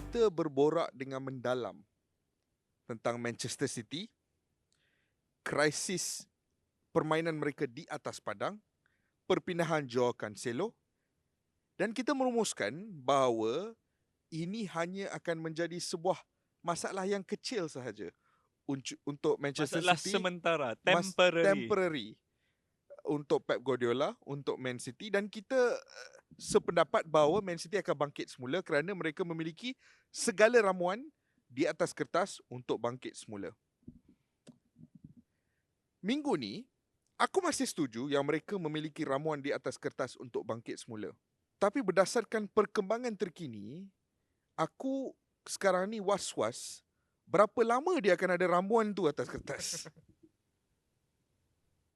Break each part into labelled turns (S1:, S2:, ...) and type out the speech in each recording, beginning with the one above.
S1: kita berborak dengan mendalam tentang Manchester City, krisis permainan mereka di atas padang, perpindahan Joao Cancelo, dan kita merumuskan bahawa ini hanya akan menjadi sebuah masalah yang kecil sahaja untuk Manchester
S2: Masalah
S1: City,
S2: sementara, temporary.
S1: temporary untuk Pep Guardiola, untuk Man City, dan kita sependapat bahawa Man City akan bangkit semula kerana mereka memiliki segala ramuan di atas kertas untuk bangkit semula. Minggu ni, aku masih setuju yang mereka memiliki ramuan di atas kertas untuk bangkit semula. Tapi berdasarkan perkembangan terkini, aku sekarang ni was-was berapa lama dia akan ada ramuan tu atas kertas.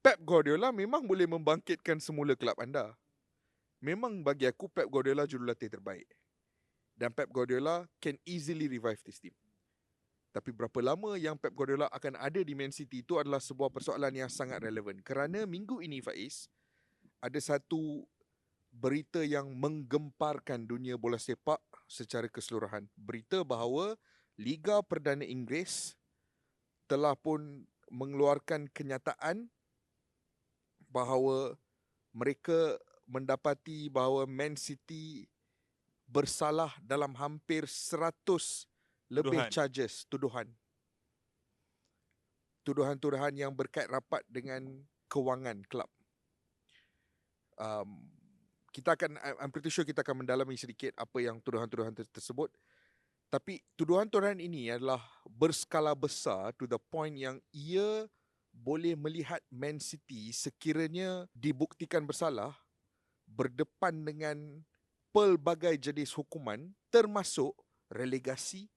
S1: Pep Guardiola memang boleh membangkitkan semula kelab anda. Memang bagi aku Pep Guardiola jurulatih terbaik. Dan Pep Guardiola can easily revive this team. Tapi berapa lama yang Pep Guardiola akan ada di Man City itu adalah sebuah persoalan yang sangat relevan. Kerana minggu ini Faiz, ada satu berita yang menggemparkan dunia bola sepak secara keseluruhan. Berita bahawa Liga Perdana Inggeris telah pun mengeluarkan kenyataan bahawa mereka mendapati bahawa Man City bersalah dalam hampir 100 lebih charges, tuduhan. Tuduhan-tuduhan yang berkait rapat dengan kewangan kelab. I'm pretty sure kita akan mendalami sedikit apa yang tuduhan-tuduhan tersebut. Tapi tuduhan-tuduhan ini adalah berskala besar to the point yang ia boleh melihat Man City sekiranya dibuktikan bersalah berdepan dengan pelbagai jenis hukuman termasuk relegasi,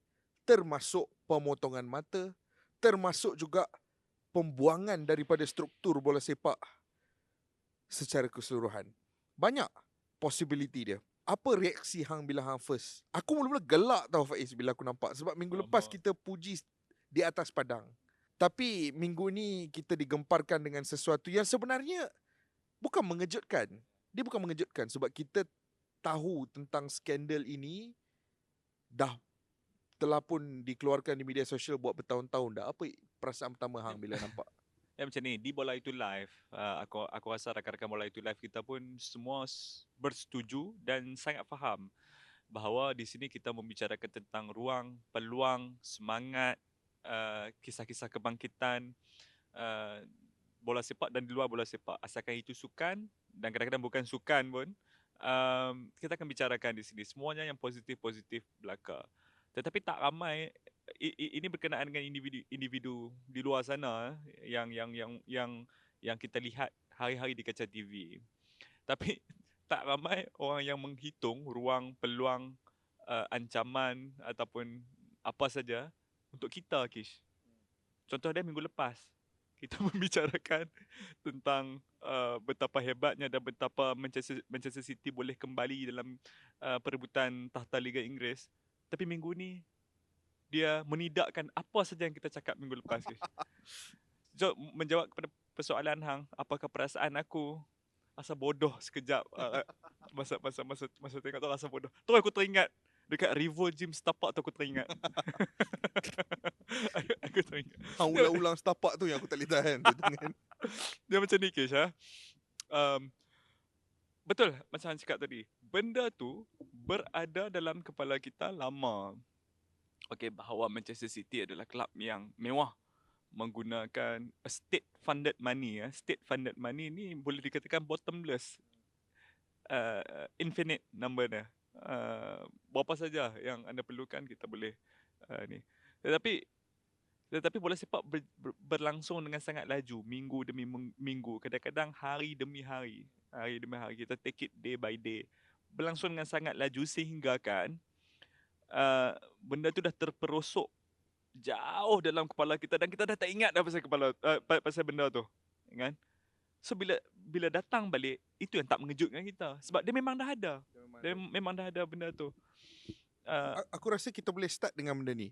S1: termasuk pemotongan mata, termasuk juga pembuangan daripada struktur bola sepak secara keseluruhan. Banyak possibility dia. Apa reaksi hang bila hang first? Aku mula-mula gelak tau Faiz bila aku nampak. Sebab minggu lepas kita puji di atas padang. Tapi minggu ni kita digemparkan dengan sesuatu yang sebenarnya bukan mengejutkan. Dia bukan mengejutkan sebab kita tahu tentang skandal ini dah telah pun dikeluarkan di media sosial buat bertahun-tahun dah. Apa perasaan pertama hang bila nampak?
S2: Ya macam ni, di Bola Itu Live, aku rasa rakan-rakan Bola Itu Live kita pun semua bersetuju dan sangat faham bahawa di sini kita membicarakan tentang ruang, peluang, semangat, kisah-kisah kebangkitan bola sepak dan di luar bola sepak. Asalkan itu sukan dan kadang-kadang bukan sukan pun, kita akan bicarakan di sini. Semuanya yang positif-positif belaka. Tetapi tak ramai ini berkenaan dengan individu di luar sana yang kita lihat hari-hari di kaca TV. Tapi tak ramai orang yang menghitung ruang, peluang, ancaman ataupun apa saja untuk kita, Kish. Contoh dia minggu lepas kita membicarakan tentang betapa hebatnya dan betapa Manchester City boleh kembali dalam perebutan tahta Liga Inggeris. Tapi minggu ni dia menidakkan apa saja yang kita cakap minggu lepas. So, menjawab kepada persoalan hang, apakah perasaan aku rasa bodoh sekejap masa tengok tu rasa bodoh. Terus aku teringat dekat Rival Gym Setapak tu aku teringat. aku teringat.
S1: Hang ulang-ulang setapak tu yang aku tak boleh tahan tu tangan.
S2: Dia macam ni Kish, betul macam Hans cakap tadi. Benda tu berada dalam kepala kita lama. Okey, bahawa Manchester City adalah kelab yang mewah menggunakan state-funded money. State-funded money ni boleh dikatakan bottomless. Infinite number dia. Berapa saja yang anda perlukan kita boleh ni. Tetapi bola sepak berlangsung dengan sangat laju, minggu demi minggu, kadang-kadang hari demi hari. Hari demi hari, kita take it day by day. Berlangsung dengan sangat laju sehingga kan benda tu dah terperosok jauh dalam kepala kita dan kita dah tak ingat dah pasal benda tu, kan? So bila datang balik, itu yang tak mengejutkan kita sebab dia memang dah ada. Dia memang dah ada benda tu.
S1: Aku rasa kita boleh start dengan benda ni.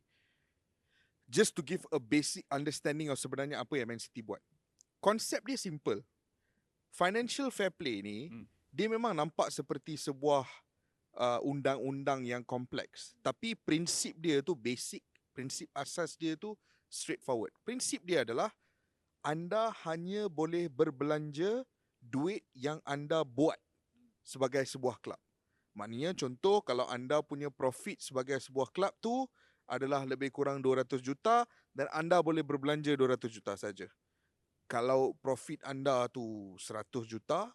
S1: Just to give a basic understanding of sebenarnya apa yang Man City buat. Konsep dia simple. Financial fair play ni, dia memang nampak seperti sebuah undang-undang yang kompleks. Tapi prinsip dia tu basic, prinsip asas dia tu straightforward. Prinsip dia adalah anda hanya boleh berbelanja duit yang anda buat sebagai sebuah kelab. Maknanya contoh kalau anda punya profit sebagai sebuah kelab tu adalah lebih kurang 200 juta dan anda boleh berbelanja 200 juta saja. Kalau profit anda tu 100 juta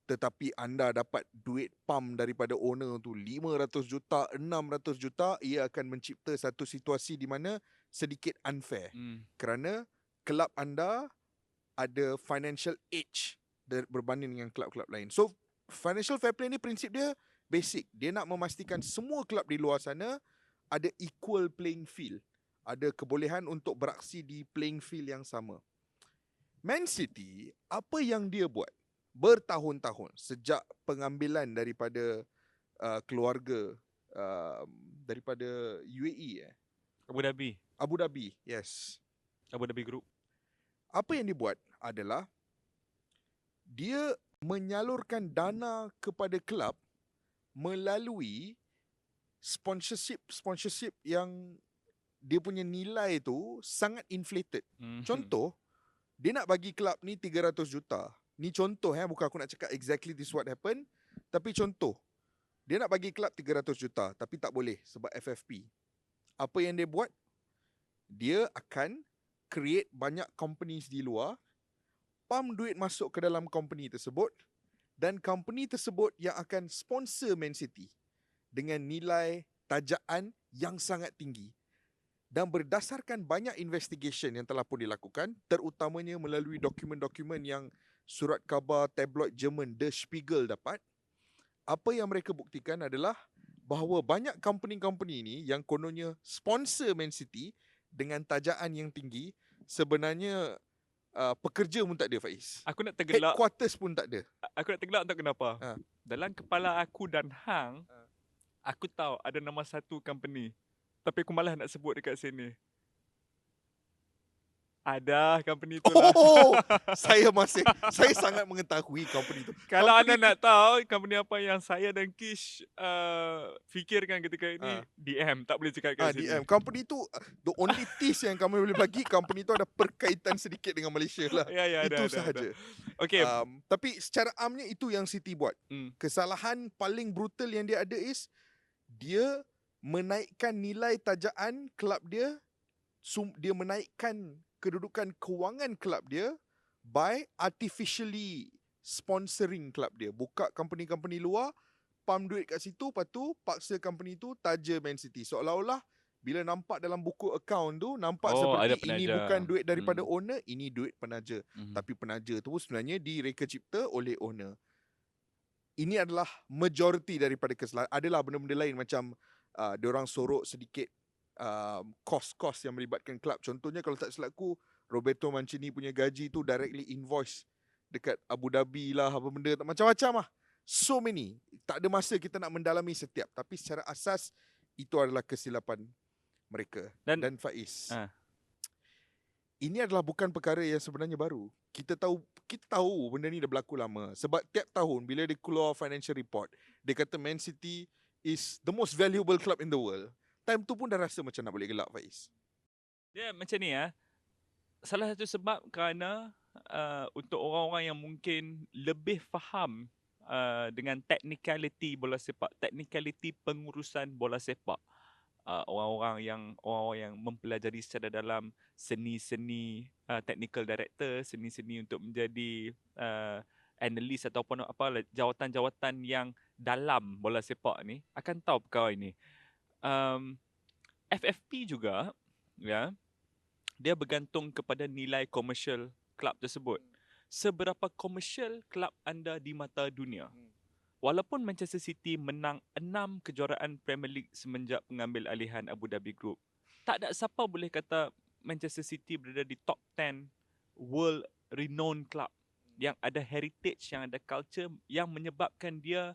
S1: tetapi anda dapat duit pam daripada owner tu 500 juta, 600 juta, ia akan mencipta satu situasi di mana sedikit unfair. Kerana kelab anda ada financial edge berbanding dengan kelab-kelab lain. So, financial fair play ni prinsip dia basic. Dia nak memastikan semua kelab di luar sana ada equal playing field. Ada kebolehan untuk beraksi di playing field yang sama. Man City, apa yang dia buat bertahun-tahun sejak pengambilan daripada keluarga daripada UAE Abu Dhabi, yes.
S2: Abu Dhabi Group.
S1: Apa yang dia buat adalah dia menyalurkan dana kepada kelab melalui sponsorship yang dia punya nilai tu sangat inflated. Contoh, dia nak bagi kelab ni 300 juta. Ni contoh bukan aku nak cakap exactly this what happened, tapi contoh. Dia nak bagi kelab 300 juta tapi tak boleh sebab FFP. Apa yang dia buat? Dia akan create banyak companies di luar, pump duit masuk ke dalam company tersebut dan company tersebut yang akan sponsor Man City dengan nilai tajaan yang sangat tinggi. Dan berdasarkan banyak investigation yang telah pun dilakukan, terutamanya melalui dokumen-dokumen yang surat khabar tabloid Jerman Der Spiegel dapat, apa yang mereka buktikan adalah bahawa banyak company-company ini yang kononnya sponsor Man City dengan tajaan yang tinggi, sebenarnya pekerja pun tak ada, Faiz.
S2: Aku nak tergelak.
S1: Headquarters pun tak ada.
S2: Aku nak tergelak tak kenapa? Dalam kepala aku dan Hang, aku tahu ada nama satu company. Tapi aku malas nak sebut dekat sini. Ada company tu lah.
S1: Saya sangat mengetahui company tu.
S2: Kalau
S1: company
S2: anda nak tahu company apa yang saya dan Kish fikirkan ketika ini, DM. Tak boleh cakap kat sini.
S1: DM. Company tu, the only tease yang kami boleh bagi, company tu ada perkaitan sedikit dengan Malaysia lah.
S2: Ya,
S1: itu sahaja.
S2: Okay.
S1: Tapi secara amnya itu yang City buat. Kesalahan paling brutal yang dia ada is, dia menaikkan nilai tajaan kelab dia, dia menaikkan kedudukan kewangan kelab dia by artificially sponsoring kelab dia. Buka company-company luar, pump duit kat situ, lepas tu paksa company tu taja Man City. Seolah-olah bila nampak dalam buku account tu, nampak seperti ini bukan duit daripada owner, ini duit penaja. Tapi penaja tu sebenarnya direka cipta oleh owner. Ini adalah majoriti daripada kesalahan. Adalah benda-benda lain macam diorang sorok sedikit kos-kos yang melibatkan kelab. Contohnya kalau tak silapku, Roberto Mancini punya gaji tu directly invoice dekat Abu Dhabi lah, apa benda, macam-macam lah. So many. Tak ada masa kita nak mendalami setiap. Tapi secara asas, itu adalah kesilapan mereka. Dan Faiz, ini adalah bukan perkara yang sebenarnya baru. Kita tahu benda ni dah berlaku lama. Sebab tiap tahun bila dia keluar financial report, dia kata Man City is the most valuable club in the world. Time tu pun dah rasa macam nak boleh gelak, Faiz.
S2: Dia macam ni salah satu sebab kerana untuk orang-orang yang mungkin lebih faham dengan technicality bola sepak, technicality pengurusan bola sepak, orang-orang yang mempelajari secara dalam seni-seni technical director, seni-seni untuk menjadi analis ataupun apa jawatan-jawatan yang dalam bola sepak ni akan tahu perkara ini. FFP juga, ya, dia bergantung kepada nilai komersial kelab tersebut. Seberapa komersial kelab anda di mata dunia. Walaupun Manchester City menang 6 kejuaraan Premier League semenjak pengambil alihan Abu Dhabi Group, tak ada siapa boleh kata Manchester City berada di top 10 world renowned club yang ada heritage, yang ada culture, yang menyebabkan dia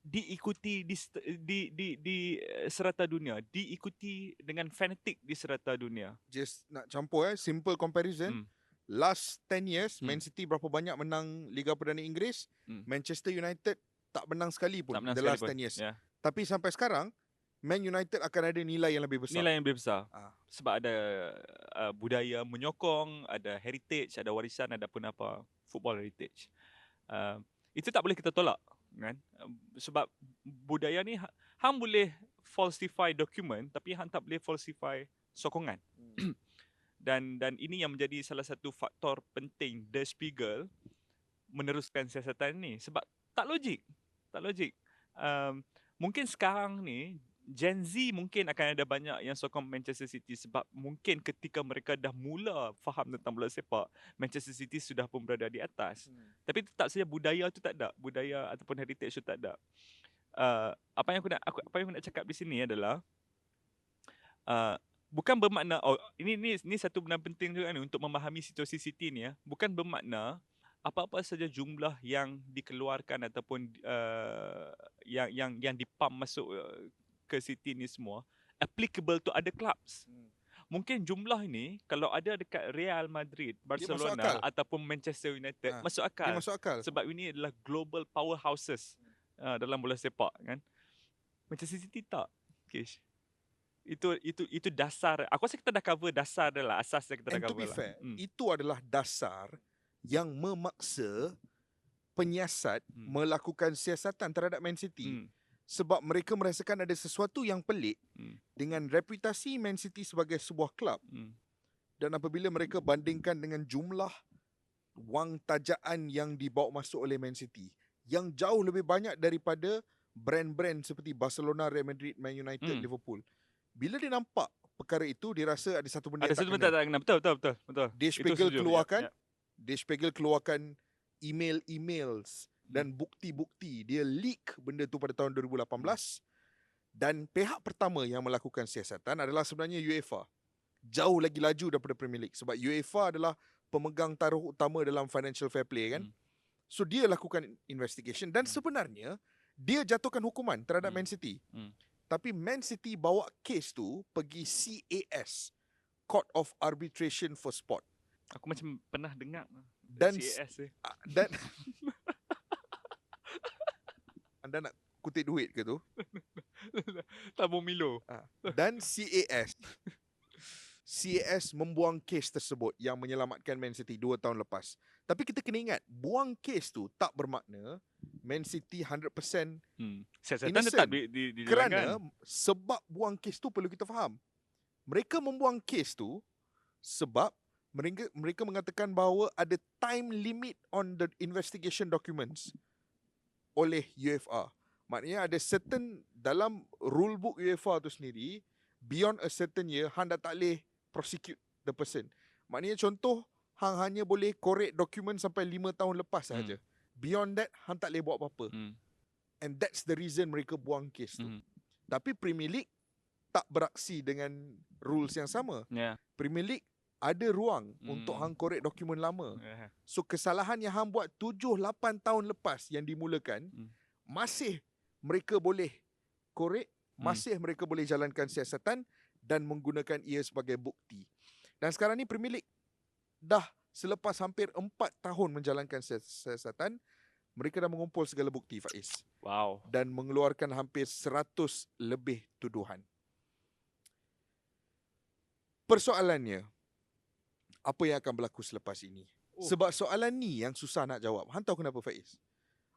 S2: diikuti di serata dunia, diikuti dengan fanatik di serata dunia.
S1: Just nak campur simple comparison. Last 10 years, Man City berapa banyak menang Liga Perdana Inggeris? Manchester United tak menang sekali pun
S2: Tak
S1: in
S2: menang
S1: the last
S2: sekalipun.
S1: 10 years.
S2: Ya.
S1: Tapi sampai sekarang Man United akan ada nilai yang lebih besar.
S2: Nilai yang lebih besar.
S1: Ah.
S2: Sebab ada budaya menyokong, ada heritage, ada warisan, ada pun apa football heritage. Itu tak boleh kita tolak, kan? Sebab budaya ni hang boleh falsify dokumen tapi hang tak boleh falsify sokongan. Dan ini yang menjadi salah satu faktor penting Der Spiegel meneruskan siasatan ni sebab tak logik. Tak logik. Mungkin sekarang ni Gen Z mungkin akan ada banyak yang sokong Manchester City sebab mungkin ketika mereka dah mula faham tentang bola sepak, Manchester City sudah pun berada di atas. Tapi tetap saja budaya tu tak ada, budaya ataupun heritage tu tak ada. Apa yang aku nak cakap di sini adalah bukan bermakna ini satu benda penting juga ni untuk memahami situasi City ni ya. Bukan bermakna apa-apa saja jumlah yang dikeluarkan ataupun yang dipump masuk ke City ni semua applicable to other clubs. Mungkin jumlah ini kalau ada dekat Real Madrid, Barcelona ataupun Manchester United masuk akal.
S1: Dia masuk akal.
S2: Sebab ini adalah global powerhouses dalam bola sepak kan. Manchester City tak. Kish. Itu dasar. Aku rasa kita dah cover dasar dah lah. Asas dah kita dah
S1: And to
S2: cover
S1: be
S2: lah.
S1: fair, itu adalah dasar yang memaksa penyiasat melakukan siasatan terhadap Man City. Sebab mereka merasakan ada sesuatu yang pelik dengan reputasi Man City sebagai sebuah klub. Dan apabila mereka bandingkan dengan jumlah wang tajaan yang dibawa masuk oleh Man City yang jauh lebih banyak daripada brand-brand seperti Barcelona, Real Madrid, Man United, Liverpool. Bila dia nampak perkara itu, dia rasa ada satu benda
S2: ada satu benda tak kena. Betul.
S1: Der Spiegel keluarkan Der Spiegel keluarkan emails dan bukti-bukti. Dia leak benda tu pada tahun 2018. Dan pihak pertama yang melakukan siasatan adalah sebenarnya UEFA. Jauh lagi laju daripada Premier League. Sebab UEFA adalah pemegang taruh utama dalam financial fair play kan. So dia lakukan investigation. Dan sebenarnya dia jatuhkan hukuman terhadap Man City. Tapi Man City bawa kes tu pergi CAS, Court of Arbitration for Sport.
S2: Aku macam pernah dengar
S1: Dan
S2: CAS ni.
S1: Dan anda nak kutip duit ke tu?
S2: Tabung Milo.
S1: Dan CAS membuang kes tersebut yang menyelamatkan Man City 2 tahun lepas. Tapi kita kena ingat, buang kes tu tak bermakna Man City 100%
S2: siasatan tetap dijalankan.
S1: Kerana sebab buang kes tu perlu kita faham. Mereka membuang kes tu sebab mereka mengatakan bahawa ada time limit on the investigation documents oleh UEFA. Maknanya ada certain dalam rule book UEFA tu sendiri, beyond a certain year hang dah tak boleh prosecute the person. Maknanya contoh, hang hanya boleh korek dokumen sampai 5 tahun lepas saja. Beyond that hang tak boleh buat apa-apa. And that's the reason mereka buang kes tu. Tapi Premier League tak beraksi dengan rules yang sama. Premier League ada ruang untuk hang korek dokumen lama. So kesalahan yang hang buat 7-8 tahun lepas yang dimulakan, masih mereka boleh korek, masih mereka boleh jalankan siasatan dan menggunakan ia sebagai bukti. Dan sekarang ni Premier League dah selepas hampir 4 tahun menjalankan siasatan, mereka dah mengumpul segala bukti, Faiz.
S2: Wow.
S1: Dan mengeluarkan hampir 100 lebih tuduhan. Persoalannya, apa yang akan berlaku selepas ini? Sebab soalan ni yang susah nak jawab. Hang tahu kenapa, Faiz?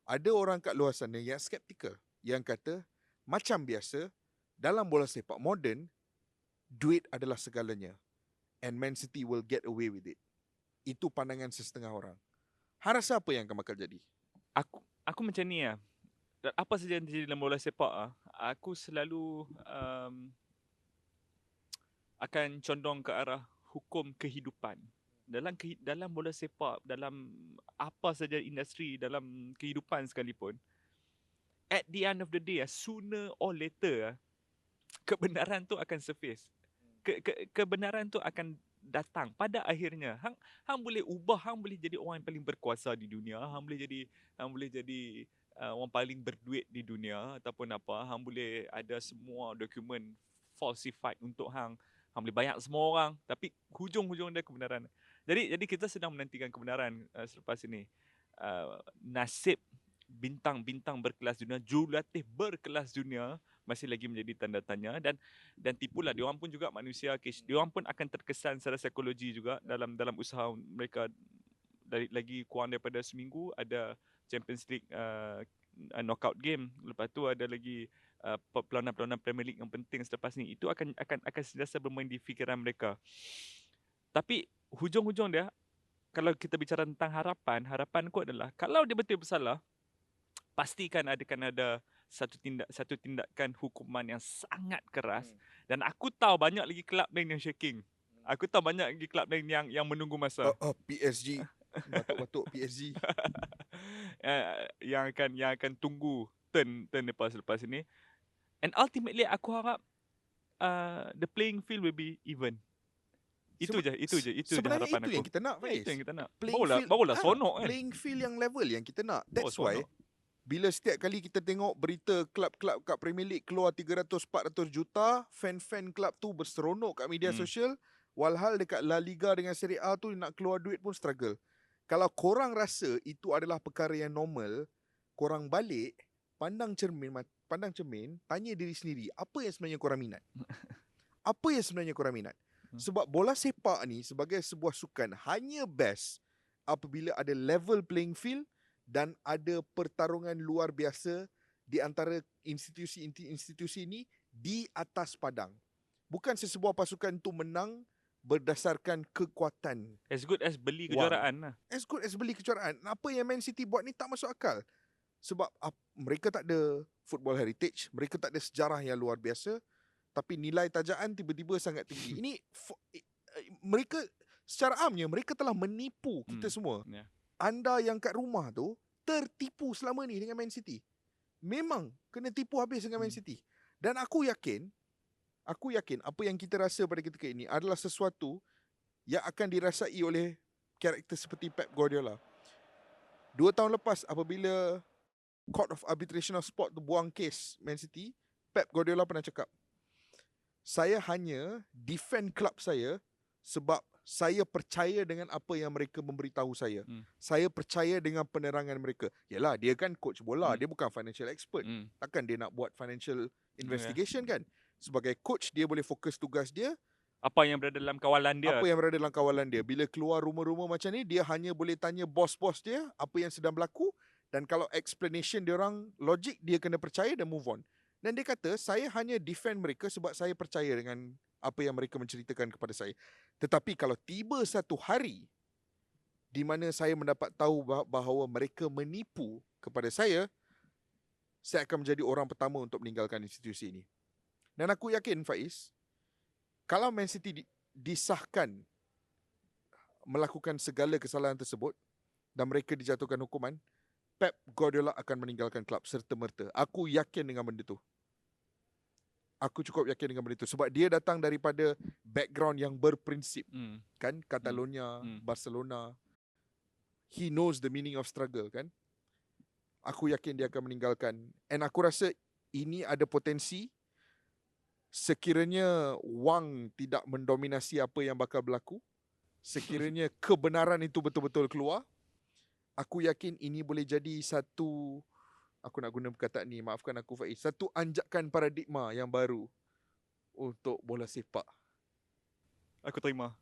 S1: Ada orang kat luar sana yang skeptikal, yang kata, macam biasa, dalam bola sepak moden, duit adalah segalanya. And Man City will get away with it. Itu pandangan setengah orang. Hang rasa apa yang akan bakal jadi?
S2: Aku macam ni lah. Apa saja yang terjadi dalam bola sepak aku selalu akan condong ke arah hukum kehidupan. Dalam bola sepak, dalam apa saja industri, dalam kehidupan sekalipun, at the end of the day, sooner or later, kebenaran tu akan surface. Kebenaran tu akan datang pada akhirnya. Hang boleh ubah, hang boleh jadi orang yang paling berkuasa di dunia, hang boleh jadi orang paling berduit di dunia ataupun apa, hang boleh ada semua dokumen falsified untuk hang boleh bayar semua orang, tapi hujung-hujung dia kebenaran. Jadi kita sedang menantikan kebenaran selepas ini. Nasib bintang-bintang berkelas dunia, jurulatih berkelas dunia masih lagi menjadi tanda tanya. Dan tipulah, diorang pun juga manusia, Kish. Diorang pun akan terkesan secara psikologi juga dalam usaha mereka. Lagi kurang daripada seminggu ada Champions League knockout game. Lepas tu ada lagi perlawanan-perlawanan Premier League yang penting selepas ni. Itu akan sentiasa bermain di fikiran mereka. Tapi hujung-hujung dia, kalau kita bicara tentang harapanku adalah kalau dia betul bersalah, pastikan akan ada satu tindakan hukuman yang sangat keras. Dan aku tahu banyak lagi kelab lain yang shaking. Aku tahu banyak lagi kelab lain yang menunggu masa.
S1: PSG. Batuk-batuk PSG.
S2: yang akan tunggu turn lepas ini. And ultimately aku harap the playing field will be even. Itu je
S1: Sebenarnya
S2: harapan
S1: itu
S2: aku.
S1: yang kita nak,
S2: Ya,
S1: Faiz.
S2: itu yang kita nak.
S1: Playing field,
S2: Barulah sonok kan.
S1: playing field yang level yang kita nak.
S2: Baru
S1: That's why
S2: sonok.
S1: bila setiap kali kita tengok berita klub-klub kat Premier League keluar 300-400 juta, fan-fan klub tu berseronok kat media sosial, walhal dekat La Liga dengan Serie A tu nak keluar duit pun struggle. Kalau korang rasa itu adalah perkara yang normal, korang balik, pandang cermin, tanya diri sendiri, apa yang sebenarnya korang minat? Apa yang sebenarnya korang minat? Sebab bola sepak ni sebagai sebuah sukan hanya best apabila ada level playing field dan ada pertarungan luar biasa di antara institusi ini di atas padang. Bukan sesebuah pasukan tu menang berdasarkan kekuatan.
S2: As good as beli kejuaraan lah.
S1: As good as beli kejuaraan. Apa yang Man City buat ni tak masuk akal. Sebab mereka tak ada football heritage, mereka tak ada sejarah yang luar biasa, tapi nilai tajaan tiba-tiba sangat tinggi. Ini mereka secara amnya mereka telah menipu kita semua.
S2: Yeah.
S1: Anda yang kat rumah tu tertipu selama ni dengan Man City. Memang kena tipu habis dengan Man City. Dan aku yakin apa yang kita rasa pada ketika ini adalah sesuatu yang akan dirasai oleh karakter seperti Pep Guardiola. 2 tahun lepas apabila Court of Arbitration of Sport tu buang kes Man City, Pep Guardiola pernah cakap, saya hanya defend club saya sebab saya percaya dengan apa yang mereka memberitahu saya. Saya percaya dengan penerangan mereka. Yalah, dia kan coach bola, dia bukan financial expert. Takkan dia nak buat financial investigation kan? Sebagai coach, dia boleh fokus tugas dia.
S2: Apa yang berada dalam kawalan dia.
S1: Apa yang berada dalam kawalan dia. Bila keluar rumor-rumor macam ni, dia hanya boleh tanya bos-bos dia apa yang sedang berlaku. Dan kalau explanation dia orang logik, dia kena percaya dan move on. Dan dia kata, saya hanya defend mereka sebab saya percaya dengan apa yang mereka menceritakan kepada saya. Tetapi kalau tiba satu hari di mana saya mendapat tahu bahawa mereka menipu kepada saya akan menjadi orang pertama untuk meninggalkan institusi ini. Dan aku yakin, Faiz, kalau Man City disahkan melakukan segala kesalahan tersebut dan mereka dijatuhkan hukuman, Pep Guardiola akan meninggalkan klub serta-merta. Aku yakin dengan benda tu. Aku cukup yakin dengan benda tu. Sebab dia datang daripada background yang berprinsip. Kan? Catalonia, Barcelona. He knows the meaning of struggle, kan? Aku yakin dia akan meninggalkan. And aku rasa ini ada potensi sekiranya wang tidak mendominasi apa yang bakal berlaku, sekiranya kebenaran itu betul-betul keluar, aku yakin ini boleh jadi satu, aku nak guna perkataan ni, maafkan aku Faiz, satu anjakan paradigma yang baru untuk bola sepak.
S2: Aku terima.